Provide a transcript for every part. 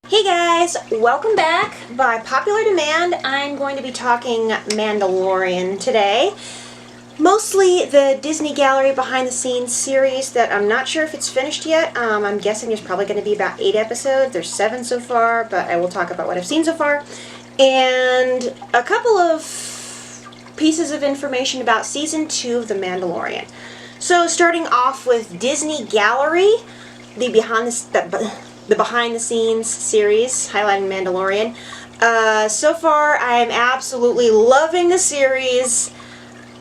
Hey guys, welcome back. By popular demand, I'm going to be talking Mandalorian today. Mostly the Disney Gallery behind the scenes series that I'm not sure if it's finished yet. I'm guessing there's probably going to be about 8 episodes. There's 7 so far, but I will talk about what I've seen so far. And a couple of pieces of information about Season 2 of The Mandalorian. So starting off with Disney Gallery, the behind the scenes series highlighting Mandalorian. So far, I'm absolutely loving the series.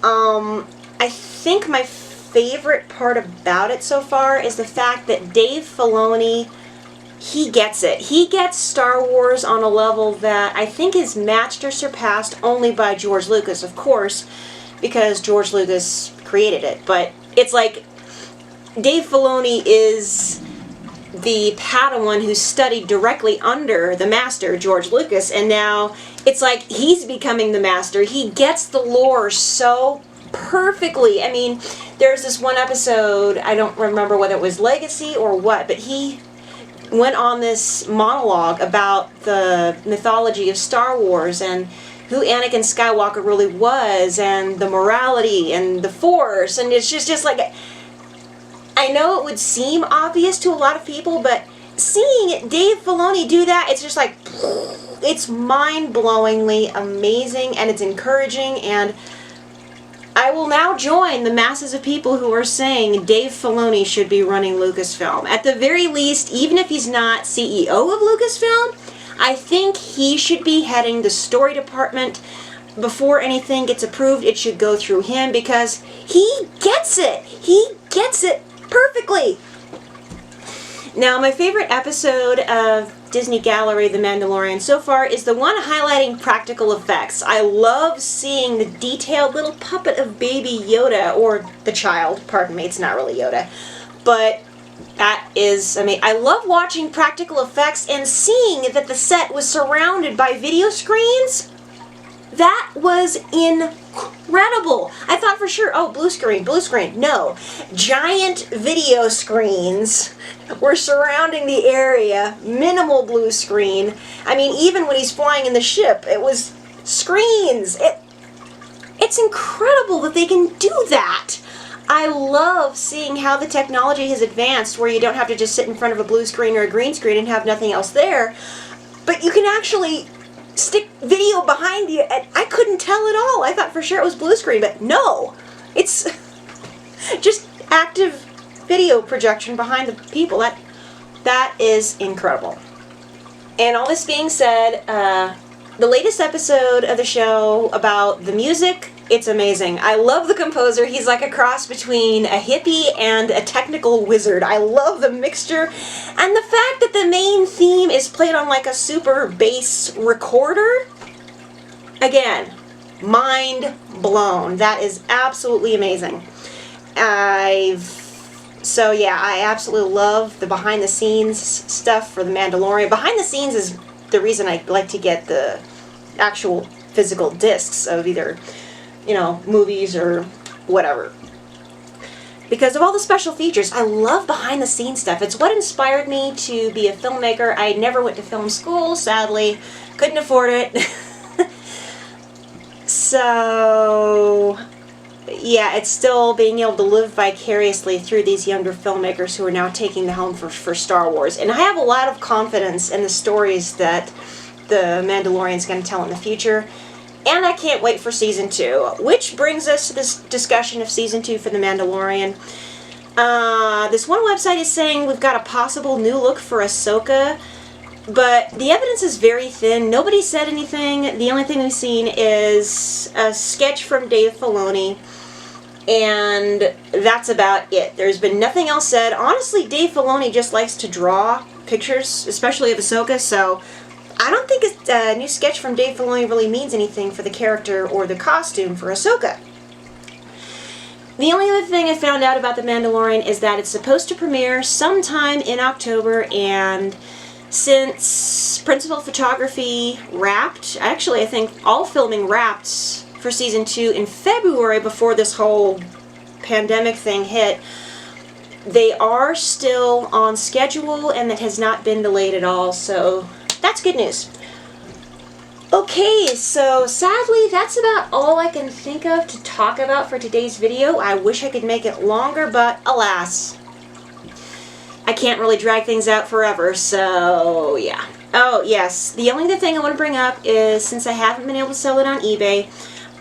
I think my favorite part about it so far is the fact that Dave Filoni, he gets it. He gets Star Wars on a level that I think is matched or surpassed only by George Lucas, of course, because George Lucas created it. But it's like Dave Filoni is the Padawan who studied directly under the master, George Lucas, and now it's like he's becoming the master. He gets the lore so perfectly. I mean, there's this one episode, I don't remember whether it was Legacy or what, but he went on this monologue about the mythology of Star Wars and who Anakin Skywalker really was and the morality and the Force, and it's just like, I know it would seem obvious to a lot of people, but seeing Dave Filoni do that, it's just like, it's mind-blowingly amazing, and it's encouraging, and I will now join the masses of people who are saying Dave Filoni should be running Lucasfilm. At the very least, even if he's not CEO of Lucasfilm, I think he should be heading the story department. Before anything gets approved, it should go through him because he gets it. He gets it perfectly. Now, my favorite episode of Disney Gallery, The Mandalorian, so far is the one highlighting practical effects. I love seeing the detailed little puppet of baby Yoda, or the child, pardon me, it's not really Yoda, but that is, I mean, I love watching practical effects and seeing that the set was surrounded by video screens. That was incredible. I thought for sure, oh, blue screen. No. Giant video screens were surrounding the area. Minimal blue screen. I mean, even when he's flying in the ship, it was screens. It's incredible that they can do that. I love seeing how the technology has advanced where you don't have to just sit in front of a blue screen or a green screen and have nothing else there, but you can actually stick video behind you, and I couldn't tell at all. I thought for sure it was blue screen, but no, it's just active video projection behind the people. That is incredible. And all this being said, the latest episode of the show about the music, it's amazing. I love the composer. He's like a cross between a hippie and a technical wizard. I love the mixture. And the fact that the main theme is played on like a super bass recorder, again, mind blown. That is absolutely amazing. So yeah, I absolutely love the behind the scenes stuff for The Mandalorian. Behind the scenes is the reason I like to get the actual physical discs of either, you know, movies or whatever. Because of all the special features, I love behind the scenes stuff. It's what inspired me to be a filmmaker. I never went to film school, sadly. Couldn't afford it. So, yeah, it's still being able to live vicariously through these younger filmmakers who are now taking the helm for Star Wars. And I have a lot of confidence in the stories that The Mandalorian's going to tell in the future. And I can't wait for Season 2. Which brings us to this discussion of Season 2 for The Mandalorian. This one website is saying we've got a possible new look for Ahsoka, but the evidence is very thin. Nobody said anything. The only thing we've seen is a sketch from Dave Filoni, and that's about it. There's been nothing else said. Honestly, Dave Filoni just likes to draw pictures, especially of Ahsoka, so I don't think a new sketch from Dave Filoni really means anything for the character or the costume for Ahsoka. The only other thing I found out about The Mandalorian is that it's supposed to premiere sometime in October, and since principal photography wrapped, actually I think all filming wrapped for Season 2 in February before this whole pandemic thing hit, they are still on schedule and it has not been delayed at all, so that's good news. Okay, so sadly that's about all I can think of to talk about for today's video. I wish I could make it longer, but alas, I can't really drag things out forever, so yeah. Oh yes, the only other thing I want to bring up is, since I haven't been able to sell it on eBay,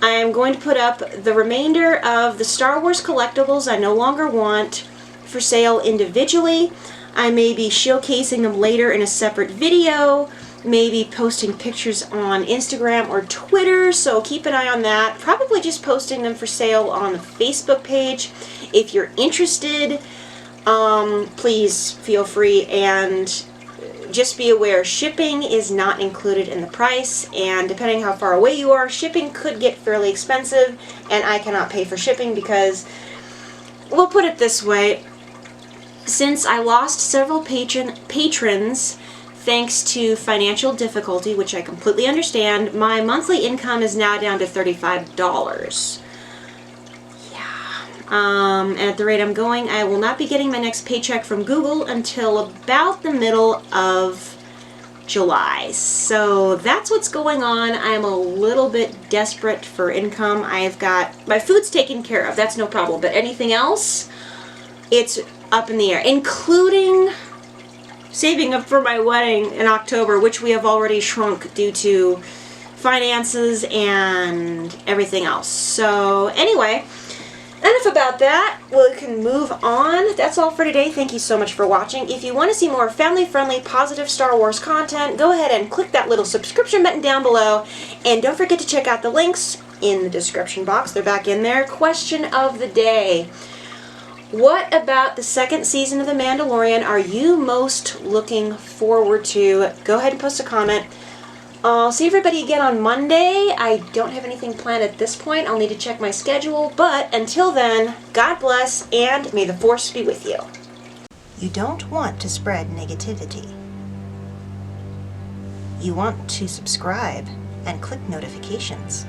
I'm going to put up the remainder of the Star Wars collectibles I no longer want for sale individually. I may be showcasing them later in a separate video, maybe posting pictures on Instagram or Twitter, so keep an eye on that. Probably just posting them for sale on the Facebook page. If you're interested, please feel free, and just be aware shipping is not included in the price, and depending how far away you are, shipping could get fairly expensive, and I cannot pay for shipping because, we'll put it this way, since I lost several patrons thanks to financial difficulty, which I completely understand, my monthly income is now down to $35. And at the rate I'm going, I will not be getting my next paycheck from Google until about the middle of July. So that's what's going on. I'm a little bit desperate for income. I've got my food's taken care of. That's no problem. But anything else, it's up in the air, including saving up for my wedding in October, which we have already shrunk due to finances and everything else. So anyway, enough about that. We can move on. That's all for today. Thank you so much for watching. If you want to see more family-friendly, positive Star Wars content, go ahead and click that little subscription button down below. And don't forget to check out the links in the description box. They're back in there. Question of the day. What about the second season of The Mandalorian are you most looking forward to? Go ahead and post a comment. I'll see everybody again on Monday. I don't have anything planned at this point. I'll need to check my schedule. But until then, God bless, and may the Force be with you. You don't want to spread negativity. You want to subscribe and click notifications.